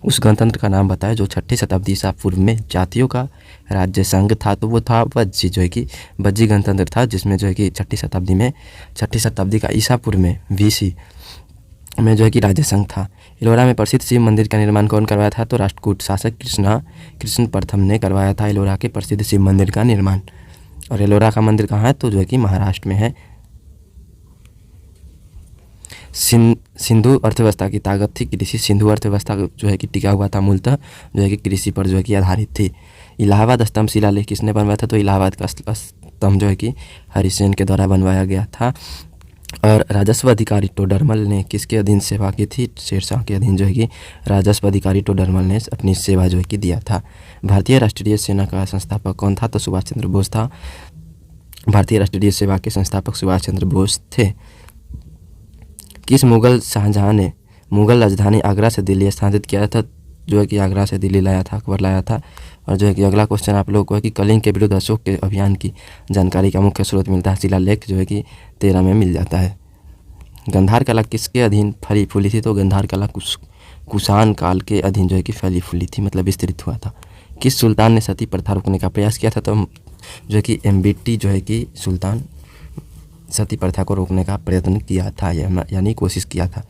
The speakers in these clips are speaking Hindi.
उस गणतंत्र का नाम बताएं जो 6ठी शताब्दी ईसा पूर्व में जातियों का राज्य संघ था। तो वो था वज्जी, जो है कि वज्जी गणतंत्र था, जिसमें जो है कि 6ठी शताब्दी का ईसा पूर्व में BC में जो है कि राज्य संघ था। एलोरा में प्रसिद्ध शिव मंदिर का निर्माण कौन करवाया था? तो राष्ट्रकूट शासक कृष्ण प्रथम ने करवाया था एलोरा के प्रसिद्ध शिव मंदिर का निर्माण। और एलोरा का मंदिर कहाँ है? तो जो है कि महाराष्ट्र में है। सिंधु अर्थव्यवस्था की ताकत थी कृषि। सिंधु अर्थव्यवस्था जो है कि टिका हुआ था मूलतः जो है कि कृषि पर जो है कि आधारित थी। इलाहाबाद स्तंभ शिलालेख किसने बनवाया था? तो इलाहाबाद का स्तंभ जो है कि हरिसेन के द्वारा बनवाया गया था। और राजस्व अधिकारी टोडरमल ने किसके अधीन सेवा की थी? शेरशाह के अधीन जो है कि राजस्व अधिकारी टोडरमल ने अपनी सेवा जो है कि दिया था। भारतीय राष्ट्रीय सेना का संस्थापक कौन था? तो सुभाष चंद्र बोस था। भारतीय राष्ट्रीय सेवा के संस्थापक सुभाष चंद्र बोस थे। किस मुगल शाहजहां ने मुगल राजधानी आगरा से दिल्ली स्थानांतरित किया था? जो है कि आगरा से दिल्ली लाया था, अकबर लाया था। और जो है कि अगला क्वेश्चन आप लोगों को है कि कलिंग के विरुद्ध अशोक के अभियान की जानकारी का मुख्य स्रोत मिलता है शिलालेख जो है कि 13 में मिल जाता है। गंधार कला किसके अधीन फली फूली थी? तो गंधार कला कुषाण काल के अधीन जो है कि फली फूली थी, मतलब विस्तृत हुआ था। किस सुल्तान ने सती प्रथा रोकने का प्रयास किया था? तो जो है कि MBT जो है कि सुल्तान सती प्रथा को रोकने का प्रयत्न किया था, यानी कोशिश किया था।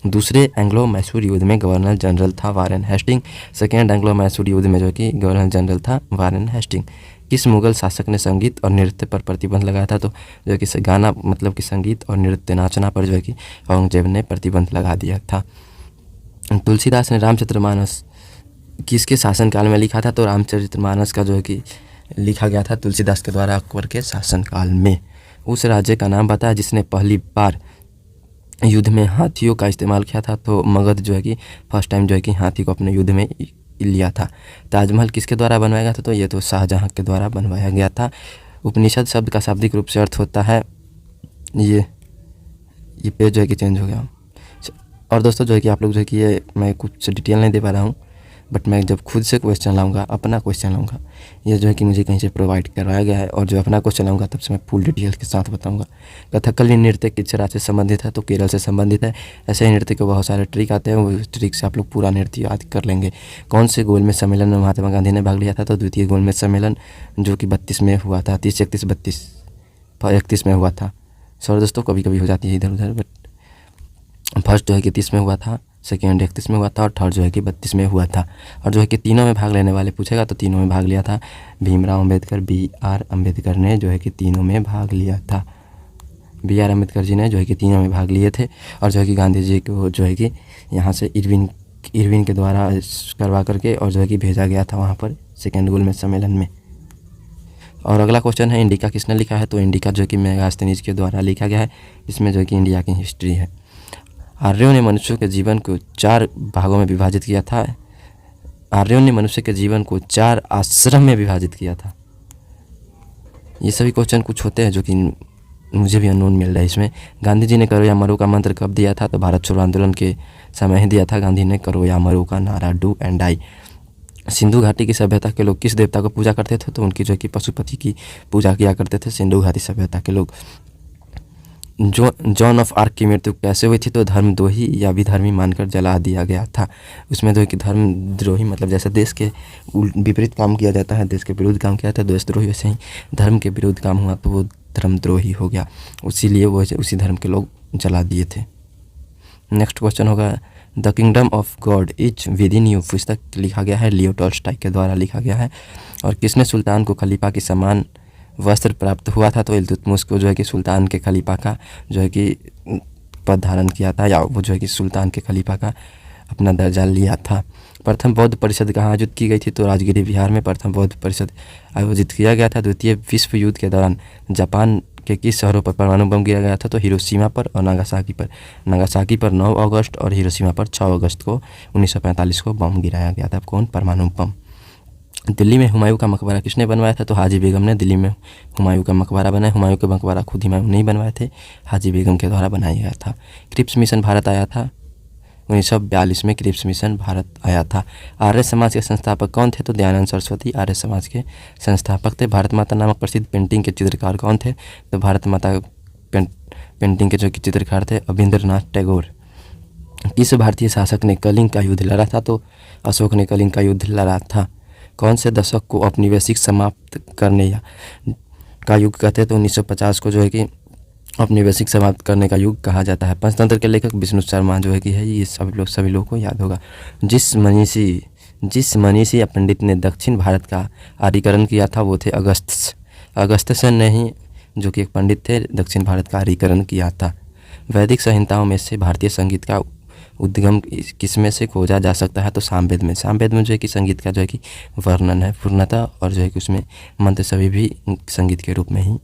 दूसरे एंग्लो मैसूर युद्ध में गवर्नर जनरल था Warren Hasting. Second Anglo Mysore युद्ध में जो कि गवर्नर जनरल था वारेन हेस्टिंग। किस मुगल शासक ने संगीत और नृत्य पर प्रतिबंध लगाया था? तो जो कि गाना मतलब कि संगीत और नृत्य नाचना पर जो है कि औरंगजेब ने प्रतिबंध लगा दिया था। तुलसीदास ने रामचरितमानस किसके शासनकाल में लिखा था? तो रामचरितमानस का जो है कि लिखा गया था तुलसीदास के द्वारा अकबर के शासनकाल में। उस राज्य का नाम बताया जिसने पहली बार युद्ध में हाथियों का इस्तेमाल किया था? तो मगध जो है कि फर्स्ट टाइम जो है कि हाथी को अपने युद्ध में लिया था। ताजमहल किसके द्वारा बनवाया गया था? तो ये तो शाहजहां के द्वारा बनवाया गया था। उपनिषद शब्द का शाब्दिक रूप से अर्थ होता है ये पेज जो है कि चेंज हो गया। और दोस्तों जो है कि आप लोग जो है कि ये मैं कुछ डिटेल नहीं दे पा रहा हूँ, बट मैं जब खुद से क्वेश्चन लाऊंगा, अपना क्वेश्चन लाऊंगा, ये जो है कि मुझे कहीं से प्रोवाइड करवाया गया है, और जो अपना क्वेश्चन लाऊंगा तब से मैं फुल डिटेल के साथ बताऊंगा। कथकली नृत्य किस राज्य से संबंधित है? तो केरल से संबंधित है। ऐसे ही नृत्य के बहुत सारे ट्रिक आते हैं, वो ट्रिक से आप लोग पूरा नृत्य याद कर लेंगे। कौन से गोलमेज सम्मेलन में महात्मा गांधी ने भाग लिया था? तो द्वितीय गोलमेज सम्मेलन जो कि 32 में हुआ था, 30, 31, 31 में हुआ था। सॉरी दोस्तों, कभी कभी हो जाती है इधर उधर, बट फर्स्ट जो है कि 30 में हुआ था, सेकेंड 31 में हुआ था, और थर्ड जो है कि 32 में हुआ था। और जो है कि तीनों में भाग लेने वाले पूछेगा तो तीनों में भाग लिया था भीमराव अम्बेडकर, BR अम्बेडकर ने जो है कि तीनों में भाग लिया था। BR अम्बेडकर जी ने जो है कि तीनों में भाग लिए थे। और जो है कि गांधी जी को जो है कि यहाँ से इरविन के द्वारा करवा करके और जो है कि भेजा गया था वहाँ पर सेकेंड गोलमेज सम्मेलन में। और अगला क्वेश्चन है इंडिका किसने लिखा है? तो इंडिका जो कि मेगास्थनीज के द्वारा लिखा गया है, इसमें जो है कि इंडिया की हिस्ट्री है। आर्यों ने मनुष्य के जीवन को 4 भागों में विभाजित किया था। आर्यों ने मनुष्य के जीवन को 4 आश्रम में विभाजित किया था। ये सभी क्वेश्चन कुछ होते हैं जो कि मुझे भी अननोन मिल रहा है इसमें। गांधी जी ने करो या मरो का मंत्र कब दिया था? तो भारत छोड़ो आंदोलन के समय ही दिया था गांधी ने करो या मरो का नारा, डू एंड डाई। सिंधु घाटी की सभ्यता के लोग किस देवता को पूजा करते थे? तो उनकी जो कि पशुपति की पूजा किया करते थे सिंधु घाटी सभ्यता के लोग। जॉन ऑफ आर्क की मृत्यु कैसे हुई थी? तो धर्मद्रोही या विधर्मी मानकर जला दिया गया था। उसमें जो कि धर्मद्रोही मतलब जैसे देश के विपरीत काम किया जाता है, देश के विरुद्ध काम किया जाता है देशद्रोही, वैसे ही धर्म के विरुद्ध काम हुआ तो वो धर्मद्रोही हो गया, इसीलिए वो उसी धर्म के लोग जला दिए थे। नेक्स्ट क्वेश्चन होगा the kingdom of God is with in you पुस्तक लिखा गया है, लियो टॉल्स्टॉय के द्वारा लिखा गया है। और किसने सुल्तान को खलीफा के समान वस्त्र प्राप्त हुआ था? तो इल्तुतमिश को जो है कि सुल्तान के खलीफा का जो है कि पद धारण किया था, या वो जो है कि सुल्तान के खलीफा का अपना दर्जा लिया था। प्रथम बौद्ध परिषद कहाँ आयोजित की गई थी? तो राजगिरी बिहार में प्रथम बौद्ध परिषद आयोजित किया गया था। द्वितीय विश्व युद्ध के दौरान जापान के किस शहरों पर परमाणु बम गिरा गया था? तो हिरोशिमा पर और नागासाकी पर। नागासाकी पर 9 अगस्त और हिरोशिमा पर 6 अगस्त को 1945 को बम गिराया गया था। कौन? परमाणु बम। दिल्ली में हुमायूं का मकबरा किसने बनवाया था? तो हाजी बेगम ने दिल्ली में हुमायूं का मकबरा बनाया। हुमायूं का मकबरा खुद हुमायूं नहीं बनवाए थे, हाजी बेगम के द्वारा बनाया गया था। क्रिप्स मिशन भारत आया था 1942 में क्रिप्स मिशन भारत आया था। आर्य समाज के संस्थापक कौन थे? तो दयानंद सरस्वती आर्य समाज के संस्थापक थे। भारत माता नामक प्रसिद्ध पेंटिंग के चित्रकार कौन थे? तो भारत माता पेंटिंग के जो कि चित्रकार थे अविंद्रनाथ टैगोर। किस भारतीय शासक ने कलिंग का युद्ध लड़ा था? तो अशोक ने कलिंग का युद्ध लड़ा था। कौन से दशक को औपनिवेशिक समाप्त करने या का युग कहते हैं? तो 1950 को जो है कि औपनिवेशिक समाप्त करने का युग कहा जाता है। पंचतंत्र के लेखक विष्णु शर्मा जो है कि है, ये सभी लोग को याद होगा। जिस मनीषी या पंडित ने दक्षिण भारत का आर्यीकरण किया था वो थे अगस्त्य ने ही, जो कि एक पंडित थे, दक्षिण भारत का आर्यीकरण किया था। वैदिक संहिताओं में से भारतीय संगीत का उद्गम किसमें से खोजा जा सकता है? तो सामवेद में। सामवेद में जो है कि संगीत का जो है कि वर्णन है पूर्णतः, और जो है कि उसमें मंत्र सभी भी संगीत के रूप में ही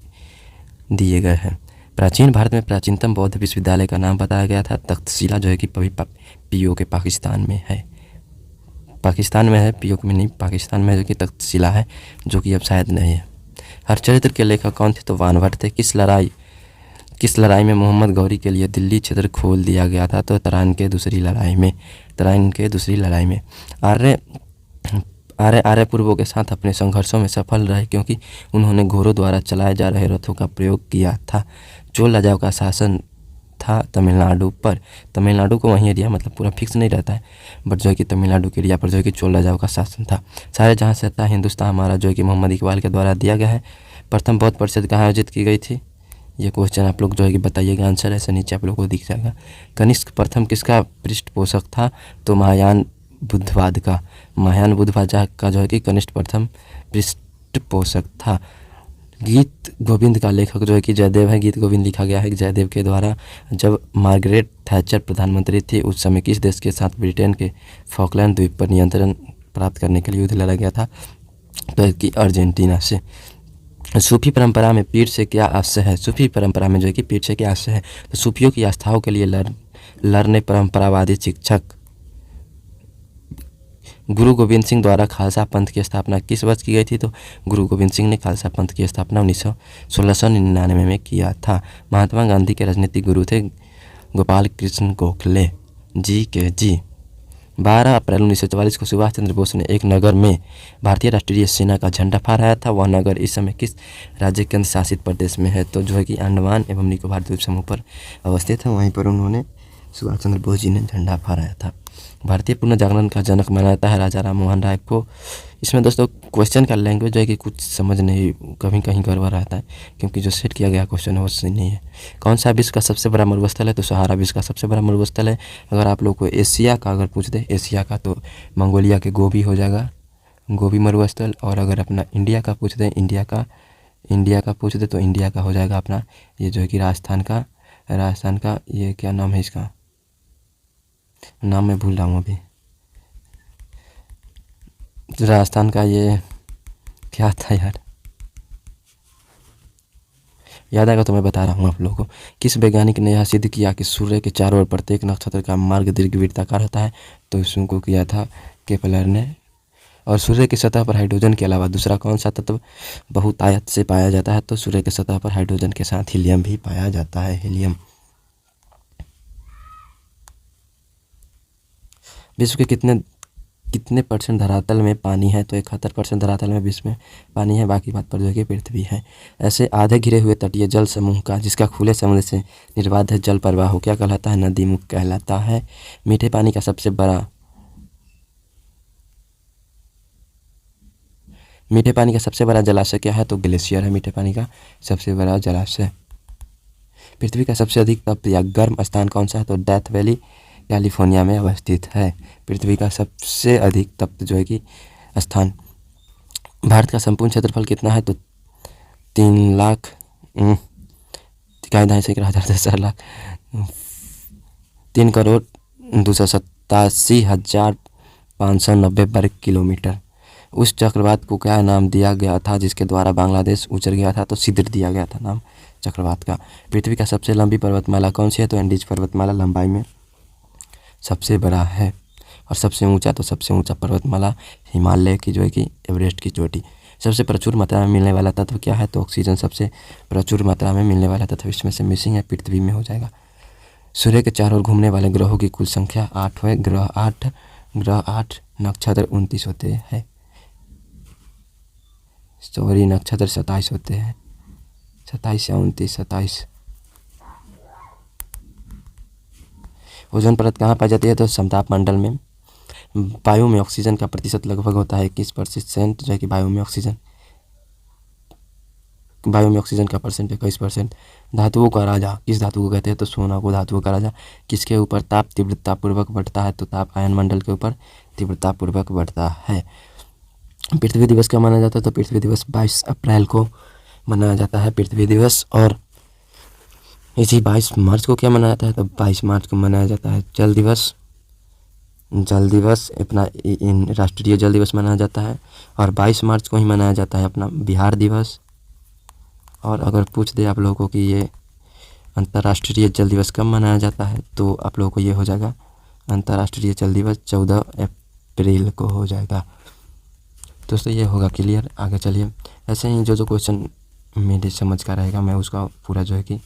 दिए गए हैं। प्राचीन भारत में प्राचीनतम बौद्ध विश्वविद्यालय का नाम बताया गया था तक्षशिला, जो है कि पीओ के पाकिस्तान में है। पीओ में नहीं, पाकिस्तान में जो कि तक्षशिला है, जो कि अब शायद नहीं है। हरचरित्र के लेखक कौन थे? तो वानभट्ट थे। किस लड़ाई में मोहम्मद गौरी के लिए दिल्ली क्षेत्र खोल दिया गया था? तो तराइन के दूसरी लड़ाई में। आर्य पूर्वों के साथ अपने संघर्षों में सफल रहे क्योंकि उन्होंने घोड़ों द्वारा चलाए जा रहे रथों का प्रयोग किया था। चोल राजाओं का शासन था तमिलनाडु पर। तमिलनाडु को वहीं एरिया, मतलब पूरा फिक्स नहीं रहता है, बट जो है कि तमिलनाडु के एरिया पर जो है कि चोल राजाओं का शासन था। सारे जहाँ से था हिंदुस्तान हमारा, जो है कि मोहम्मद इकबाल के द्वारा दिया गया है। प्रथम बौद्ध परिषद कहाँ आयोजित की गई थी? ये क्वेश्चन आप लोग जो है कि बताइएगा, आंसर ऐसे नीचे आप लोग को दिख जाएगा। कनिष्क प्रथम किसका पृष्ठपोषक था? तो महायान बुद्धवाद का का जो है कि कनिष्क प्रथम पृष्ठपोषक था। गीत गोविंद का लेखक जो है कि जयदेव है। गीत गोविंद लिखा गया है जयदेव के द्वारा। जब मार्गरेट थैचर प्रधानमंत्री थी उस समय किस देश के साथ ब्रिटेन के फॉकलैंड द्वीप पर नियंत्रण प्राप्त करने के लिए युद्ध लड़ा गया था? तो कि अर्जेंटीना से। सूफी परंपरा में पीर से क्या आशय है? सूफी परंपरा में जो है कि पीर से क्या आशय है? तो सूफियों की आस्थाओं के लिए लड़ने परंपरावादी शिक्षक गुरु गोविंद सिंह द्वारा खालसा पंथ की स्थापना किस वर्ष की गई थी? तो गुरु गोविंद सिंह ने खालसा पंथ की स्थापना 1699 में किया था। महात्मा गांधी के राजनीतिक गुरु थे गोपाल कृष्ण गोखले जी। 12 अप्रैल 1944 को सुभाष चंद्र बोस ने एक नगर में भारतीय राष्ट्रीय सेना का झंडा फहराया था। वह नगर इस समय किस राज्य केंद्र शासित प्रदेश में है? तो जो है कि अंडमान एवं निकोबार द्वीप समूह पर अवस्थित है, वहीं पर उन्होंने सुभाष चंद्र बोस जी ने झंडा फहराया था। भारतीय पुनर्जागरण का जनक माना जाता है राजा राम मोहन राय को। इसमें दोस्तों क्वेश्चन का लैंग्वेज जो है कि कुछ समझ नहीं, कहीं कहीं गड़बड़ रहता है, क्योंकि जो सेट किया गया क्वेश्चन है वो सही नहीं है। कौन सा विश्व का सबसे बड़ा मरुस्थल है? तो सहारा विश्व का सबसे बड़ा मरुस्थल है। अगर आप लोग को एशिया का अगर पूछ दे, एशिया का, तो मंगोलिया के गोबी हो जाएगा, गोबी मरुस्थल। और अगर अपना इंडिया का पूछ दे, इंडिया का पूछ दे तो इंडिया का हो जाएगा अपना ये जो है कि राजस्थान का ये क्या नाम है, इसका नाम मैं भूल रहा हूँ अभी। राजस्थान का ये क्या था यार, याद आएगा तो मैं बता रहा हूँ आप लोगों को। किस वैज्ञानिक ने यह सिद्ध किया कि सूर्य के चारों ओर प्रत्येक नक्षत्र का मार्ग दीर्घवृत्ताकार होता है? तो इसको किया था केपलर ने। और सूर्य की सतह पर हाइड्रोजन के अलावा दूसरा कौन सा तत्व बहुतायत से पाया जाता है? तो सूर्य की सतह पर हाइड्रोजन के साथ हीलियम भी पाया जाता है, हीलियम। विश्व के कितने परसेंट धरातल में पानी है? तो 71% धरातल में विश्व में पानी है, बाकी बात पर जो है कि पृथ्वी है। ऐसे आधे घिरे हुए तटीय जल समूह का जिसका खुले समुद्र से निर्बाध जल प्रवाह हो क्या कहलाता है? नदी मुख कहलाता है। मीठे पानी का सबसे बड़ा जलाशय क्या है? तो ग्लेशियर है मीठे पानी का सबसे बड़ा जलाशय। पृथ्वी का सबसे अधिक तप्त या गर्म स्थान कौन सा है? तो डेथ वैली कैलिफोर्निया में अवस्थित है। पृथ्वी का सबसे अधिक तप्त जो है कि स्थान। भारत का संपूर्ण क्षेत्रफल कितना है? तो 3,87,590 वर्ग किलोमीटर। उस चक्रवात को क्या नाम दिया गया था जिसके द्वारा बांग्लादेश उजड़ गया था? तो सिद्र दिया गया था नाम चक्रवात का। पृथ्वी का सबसे लंबी पर्वतमाला कौन सी है? तो एंडीज पर्वतमाला लंबाई में सबसे बड़ा है। और सबसे ऊंचा पर्वतमाला हिमालय की जो है कि एवरेस्ट की चोटी। सबसे प्रचुर मात्रा में मिलने वाला तत्व क्या है? तो ऑक्सीजन सबसे प्रचुर मात्रा में मिलने वाला तत्व इसमें से मिसिंग है, पृथ्वी में हो जाएगा। सूर्य के चारों ओर घूमने वाले ग्रहों की कुल संख्या 8 है। ग्रह 8, नक्षत्र 29 होते हैं। सॉरी, नक्षत्र 27 होते हैं, 27 या 29, 27। ओजोन परत कहाँ पाई जाती है? तो समताप मंडल में। वायु में ऑक्सीजन का प्रतिशत लगभग होता है 21%, जो है कि वायु में ऑक्सीजन का परसेंट 21%। धातुओं का राजा किस धातु को कहते हैं? तो सोना को धातुओं का राजा। किसके ऊपर ताप तीव्रतापूर्वक बढ़ता है? तो ताप आयन मंडल के ऊपर तीव्रतापूर्वक बढ़ता है। पृथ्वी दिवस कब मनाया जाता है? तो पृथ्वी दिवस 22 अप्रैल को मनाया जाता है पृथ्वी दिवस। और इसी 22 मार्च को क्या मनाया जाता है? तो 22 मार्च को मनाया जाता है जल दिवस। जल दिवस अपना राष्ट्रीय जल दिवस मनाया जाता है। और 22 मार्च को ही मनाया जाता है अपना बिहार दिवस। और अगर पूछ दे आप लोगों को कि ये अंतर्राष्ट्रीय जल दिवस कब मनाया जाता है, तो आप लोगों को ये हो जाएगा अंतर्राष्ट्रीय जल दिवस 14 अप्रैल को हो जाएगा। दोस्तों ये होगा क्लियर। आगे चलिए, ऐसे ही जो क्वेश्चन मेरे समझ का रहेगा मैं उसका पूरा जो है कि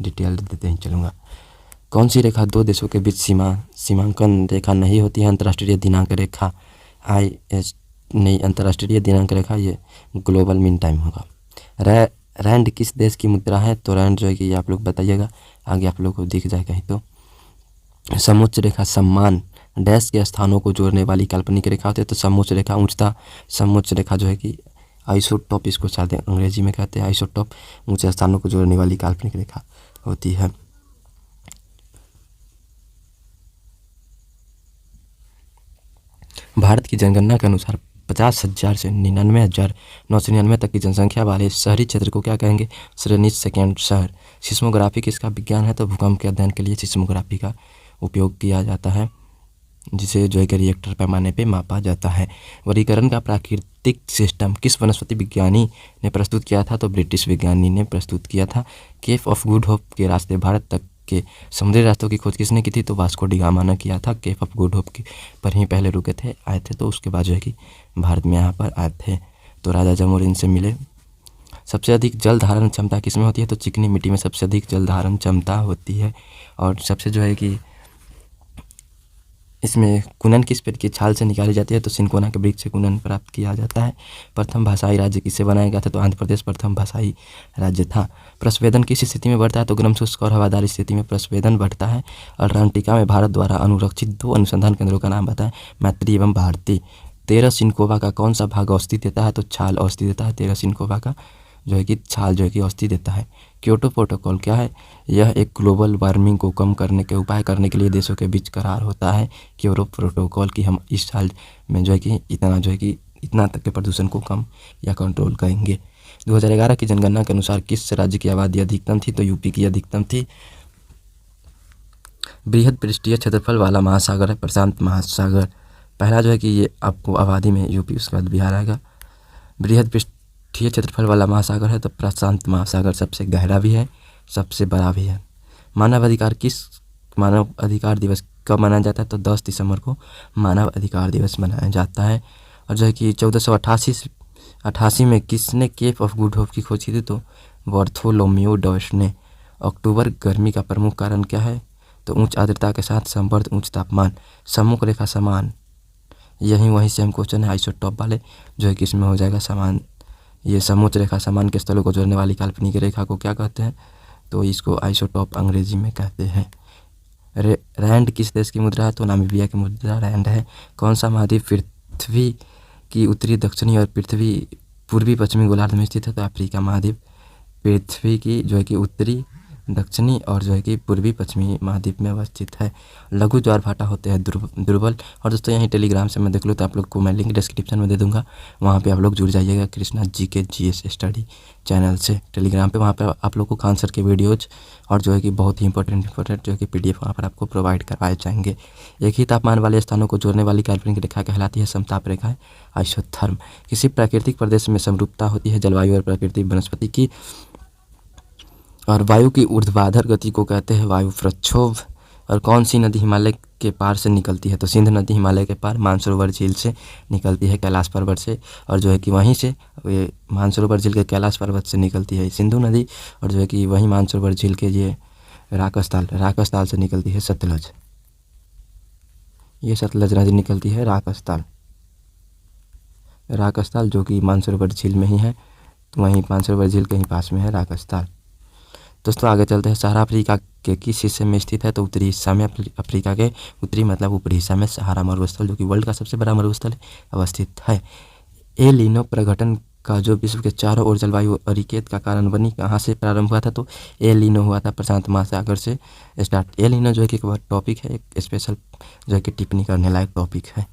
डिटेल देते ही चलूँगा। कौन सी रेखा दो देशों के बीच सीमांकन रेखा नहीं होती है? अंतर्राष्ट्रीय दिनांक रेखा IS नहीं, अंतर्राष्ट्रीय दिनांक रेखा ये ग्लोबल मीन टाइम होगा। रैंड किस देश की मुद्रा है? तो रैंड जो है कि ये आप लोग बताइएगा, आगे आप लोग को दिख जाएगा ही। तो समोच्च रेखा सम्मान डैश के स्थानों को जोड़ने वाली काल्पनिक रेखा होती है। तो समोच्च रेखा ऊंचता समोच्च रेखा जो है कि आइसोटॉप इसको शायद अंग्रेजी में कहते हैं आइसोटॉप, ऊंचे स्थानों को जोड़ने वाली काल्पनिक रेखा होती है। भारत की जनगणना के अनुसार 50,000 से 99,999 तक की जनसंख्या वाले शहरी क्षेत्र को क्या कहेंगे? श्रेणी सेकेंड शहर। सिस्मोग्राफी किसका विज्ञान है? तो भूकंप के अध्ययन के लिए सिस्मोग्राफी का उपयोग किया जाता है, जिसे जो है कि रिएक्टर पैमाने पे मापा जाता है। वर्गीकरण का प्राकृतिक सिस्टम किस वनस्पति विज्ञानी ने प्रस्तुत किया था? तो ब्रिटिश विज्ञानी ने प्रस्तुत किया था। केप ऑफ गुड होप के रास्ते भारत तक के समुद्री रास्तों की खोज किसने की थी? तो वास्को डी गामा ने किया था। केप ऑफ गुड होप पर ही पहले रुके थे, आए थे, तो उसके बाद जो है कि भारत में यहाँ पर आए थे, तो राजा जमोरिन से मिले। सबसे अधिक जल धारण क्षमता किसमें होती है? तो चिकनी मिट्टी में सबसे अधिक जल धारण क्षमता होती है। और सबसे जो है कि इसमें कुनन किस पेड़ की छाल से निकाली जाती है? तो सिनकोना के वृक्ष से कुनन प्राप्त किया जाता है। प्रथम भाषाई राज्य किससे बनाया गया था? तो आंध्र प्रदेश प्रथम भाषाई राज्य था। प्रस्वेदन किस स्थिति में बढ़ता है? तो गर्म शुष्क और हवादार स्थिति में प्रस्वेदन बढ़ता है। अटलांटिका में भारत द्वारा अनुरक्षित 2 अनुसंधान केंद्रों का नाम बताएं। मैत्री एवं भारती। 13 सिनकोवा का कौन सा भाग औषधि देता है? तो छाल औषधि देता है। 13 सिनकोवा का जो है कि छाल जो है कि औषधि देता है। क्योटो प्रोटोकॉल क्या है? यह एक ग्लोबल वार्मिंग को कम करने के उपाय करने के लिए देशों के बीच करार होता है। क्योटो प्रोटोकॉल की हम इस साल में जो है कि इतना तक के प्रदूषण को कम या कंट्रोल करेंगे। 2011 की जनगणना के अनुसार किस राज्य की आबादी अधिकतम थी? तो यूपी की अधिकतम थी। बृहद पृष्ठीय क्षेत्रफल वाला महासागर है प्रशांत महासागर। पहला जो है कि ये आपको आबादी में यूपी, उसके बाद बिहार आएगा। बृहद पृष्ठीय क्षेत्रफल वाला महासागर है तो प्रशांत महासागर सबसे गहरा भी है, सबसे बड़ा भी है। मानव अधिकार दिवस कब मनाया जाता है? तो 10 दिसंबर को मानव अधिकार दिवस मनाया जाता है। और जो है कि 1488 में किसने केप ऑफ गुड होप की खोज की थी? तो बार्थोलोम्यू डॉयस ने। अक्टूबर गर्मी का प्रमुख कारण क्या है? तो उच्च आर्द्रता के साथ संवर्ध उच्च तापमान। सम्मुख रेखा समान, वहीं सेम क्वेश्चन है आइसोटॉप वाले, जो है कि इसमें हो जाएगा समान। ये समोच्च रेखा समान के स्थलों को जोड़ने वाली काल्पनिक रेखा को क्या कहते हैं? तो इसको आइसोटॉप अंग्रेजी में कहते हैं। रैंड किस देश की मुद्रा है? तो नामीबिया की मुद्रा रैंड है। कौन सा महाद्वीप पृथ्वी की उत्तरी, दक्षिणी और पृथ्वी पूर्वी पश्चिमी गोलार्ध में स्थित है? तो अफ्रीका महाद्वीप पृथ्वी की जो है कि उत्तरी, दक्षिणी और जो है कि पूर्वी पश्चिमी महाद्वीप में अवस्थित है। लघु ज्वार भाटा होते हैं दुर्बल। और दोस्तों यहीं टेलीग्राम से मैं देख लूँ तो आप लोग को मैं लिंक डिस्क्रिप्शन में दे दूंगा, वहाँ पे आप लोग जुड़ जाइएगा Krishna GK GS study channel से टेलीग्राम पे। वहाँ पे आप लोग को आंसर के वीडियोज और जो है कि बहुत ही इंपॉर्टेंट जो है कि PDF वहाँ पर आपको प्रोवाइड करवाए जाएंगे। एक ही तापमान वाले स्थानों को जोड़ने वाली काल्पनिक रेखा कहलाती है समताप रेखा, आइसोथर्म। किसी प्राकृतिक प्रदेश में समरूपता होती है जलवायु और प्राकृतिक वनस्पति की। और वायु की ऊर्ध्वाधर गति को कहते हैं वायु प्रक्षोभ। और कौन सी नदी हिमालय के पार से निकलती है? तो सिंध नदी हिमालय के पार मानसरोवर झील से निकलती है, कैलाश पर्वत से। और जो है कि वहीं से ये मानसरोवर झील के कैलाश पर्वत से निकलती है सिंधु नदी। और जो है कि वहीं मानसरोवर झील के ये राकसताल से निकलती है सतलज। ये सतलज नदी निकलती है राकसताल जो कि मानसरोवर झील में ही है। तो वहीं मानसरोवर झील के ही पास में है राकसताल। दोस्तों आगे चलते हैं। सहारा अफ्रीका के किस हिस्से में स्थित है? तो उत्तरी हिस्सा में, अफ्रीका के उत्तरी मतलब ऊपरी हिस्सा में सहारा मरुस्थल, जो कि वर्ल्ड का सबसे बड़ा मरुस्थल है, अवस्थित है। एल नीनो प्रघटन का जो विश्व के चारों ओर जलवायु अरिकेत का कारण बनी, कहाँ से प्रारंभ हुआ था? तो एल नीनो हुआ था प्रशांत महासागर से स्टार्ट। एल नीनो जो है कि एक टॉपिक है, एक स्पेशल जो है कि टिप्पणी करने लायक टॉपिक है।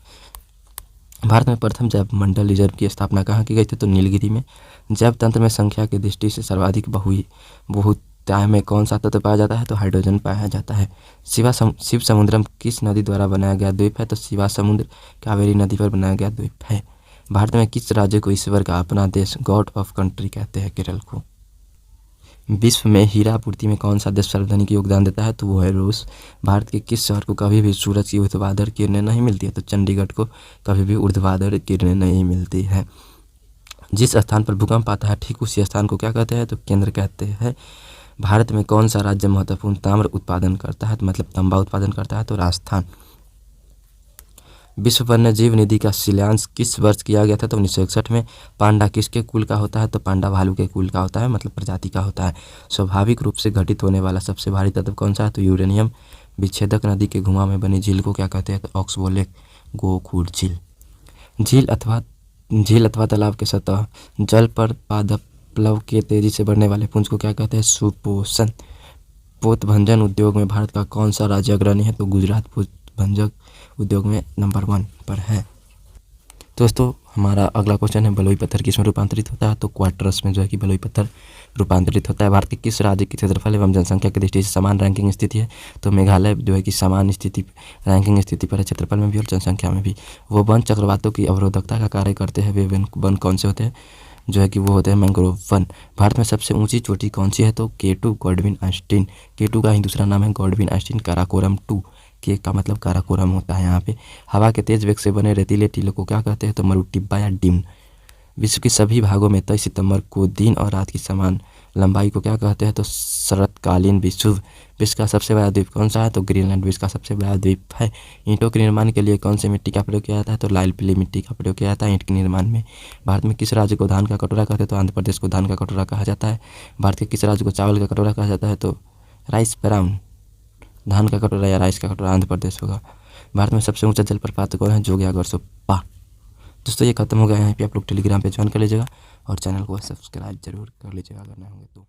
भारत में प्रथम जैव मंडल रिजर्व की स्थापना कहाँ की गई थी? तो नीलगिरी में। जैव तंत्र में संख्या की दृष्टि से सर्वाधिक बहुतायत में कौन सा तत्व पाया जाता है? तो हाइड्रोजन पाया जाता है। शिव समुद्रम किस नदी द्वारा बनाया गया द्वीप है? तो शिवा समुद्र कावेरी नदी पर बनाया गया द्वीप है। भारत में किस राज्य को ईश्वर का अपना देश, गॉड ऑफ कंट्री कहते हैं? केरल को। विश्व में हीरा पूर्ति में कौन सा देश सर्वाधिक योगदान देता है? तो वो है रूस। भारत के किस शहर को कभी भी सूरज की ऊर्ध्वाधर किरणें नहीं मिलती है? तो चंडीगढ़ को कभी भी ऊर्ध्वाधर किरणें नहीं मिलती है। जिस स्थान पर भूकंप आता है ठीक उसी स्थान को क्या कहते हैं? तो केंद्र कहते हैं। भारत में कौन सा राज्य महत्वपूर्ण ताम्र उत्पादन करता है? मतलब तांबा उत्पादन करता है? तो राजस्थान। विश्व वन्यजीव निधि का शिलान्यास किस वर्ष किया गया था? तो 1961 में। पांडा किसके कुल का होता है? तो पांडा भालू के कुल का होता है, मतलब प्रजाति का होता है। स्वाभाविक रूप से घटित होने वाला सबसे भारी तत्व कौन सा है? तो यूरेनियम। विच्छेदक नदी के घुमाव में बनी झील को क्या कहते हैं? तो ऑक्सबोले गोखुर झील। झील अथवा तालाब के सतह जल पर पादप प्लव के तेजी से बढ़ने वाले पुंज को क्या कहते हैं? सुपोषण। पोत भंजन उद्योग में भारत का कौन सा राज्य अग्रणी है? तो गुजरात पोत भंजक उद्योग में नंबर 1 पर है। दोस्तों हमारा अगला क्वेश्चन है, बलुई पत्थर किस में रूपांतरित होता है? तो क्वार्टरस में जो है कि बलुई पत्थर रूपांतरित होता है। भारत के किस राज्य की क्षेत्रफल एवं जनसंख्या की दृष्टि से समान रैंकिंग स्थिति है? तो मेघालय जो है कि समान स्थिति रैंकिंग स्थिति पर है, क्षेत्रफल में भी और जनसंख्या में भी। वो वन चक्रवातों की अवरोधकता का कार्य करते हैं। वे वन कौन से होते हैं? जो है कि वो होते हैं मैंग्रोव वन। भारत में सबसे ऊंची चोटी कौन सी है? तो K2 गॉडविन आइंस्टीन। K2 का ही दूसरा नाम है गॉडविन आइंस्टीन काराकोरम 2। के का मतलब काराकोरम होता है यहाँ पे। हवा के तेज वेग से बने रेतीले टीलों को क्या कहते हैं? तो मरुटिब्बा या डिम। विश्व के सभी भागों में 23 सितंबर को दिन और रात की समान लंबाई को क्या कहते हैं? तो शरतकालीन विषुव। विश्व का सबसे बड़ा द्वीप कौन सा है? तो ग्रीनलैंड विश्व का सबसे बड़ा द्वीप है। ईंटों के निर्माण के लिए कौन सी मिट्टी का प्रयोग किया जाता है? तो लाल पीली मिट्टी का प्रयोग किया जाता है ईंट के निर्माण में। भारत में किस राज्य को धान का कटोरा कहते हैं? तो आंध्र प्रदेश को धान का कटोरा कहा जाता है। भारत के किस राज्य को चावल का कटोरा कहा जाता है? तो राइस ब्राउन। धान का कटोरा या राइस का कटोरा आंध्र प्रदेश होगा। भारत में सबसे ऊंचा जलप्रपात कौन है? जोगियागढ़ सोप्पा। दोस्तों ये खत्म हो गया। यहाँ पे आप लोग टेलीग्राम पे ज्वाइन कर लीजिएगा और चैनल को सब्सक्राइब जरूर कर लीजिएगा अगर नहीं होंगे तो।